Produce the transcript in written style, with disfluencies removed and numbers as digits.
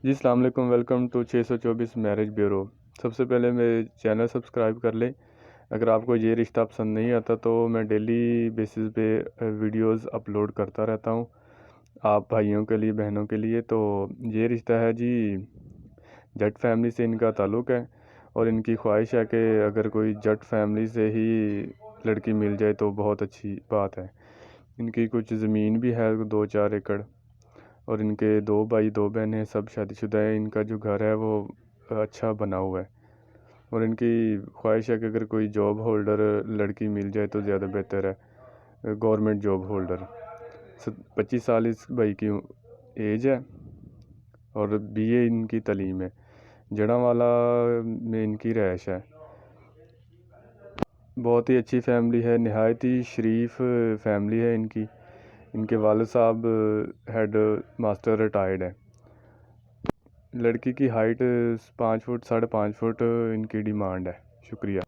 جی السلام علیکم، welcome to 624 marriage bureau. سب سے پہلے میرے چینل سبسکرائب کر لیں۔ اگر آپ کو یہ رشتہ پسند نہیں آتا تو میں ڈیلی بیسز پہ ویڈیوز اپلوڈ کرتا رہتا ہوں آپ بھائیوں کے لیے، بہنوں کے لیے۔ تو یہ رشتہ ہے جی، جٹ فیملی سے ان کا تعلق ہے، اور ان کی خواہش ہے کہ اگر کوئی جٹ فیملی سے ہی لڑکی مل جائے تو بہت اچھی بات ہے۔ ان کی کچھ زمین بھی ہے 2-4 ایکڑ، اور ان کے 2 بھائی 2 بہنیں سب شادی شدہ ہیں۔ ان کا جو گھر ہے وہ اچھا بنا ہوا ہے، اور ان کی خواہش ہے کہ اگر کوئی جاب ہولڈر لڑکی مل جائے تو زیادہ بہتر ہے، گورنمنٹ جاب ہولڈر۔ 25 سال اس بھائی کی ایج ہے، اور BA ان کی تعلیم ہے۔ جڑاں والا میں ان کی رہائش ہے۔ بہت ہی اچھی فیملی ہے، نہایت ہی شریف فیملی ہے ان کی۔ ان کے والد صاحب ہیڈ ماسٹر ریٹائرڈ ہے۔ لڑکی کی ہائٹ 5 فٹ 5.5 فٹ ان کی ڈیمانڈ ہے۔ شکریہ۔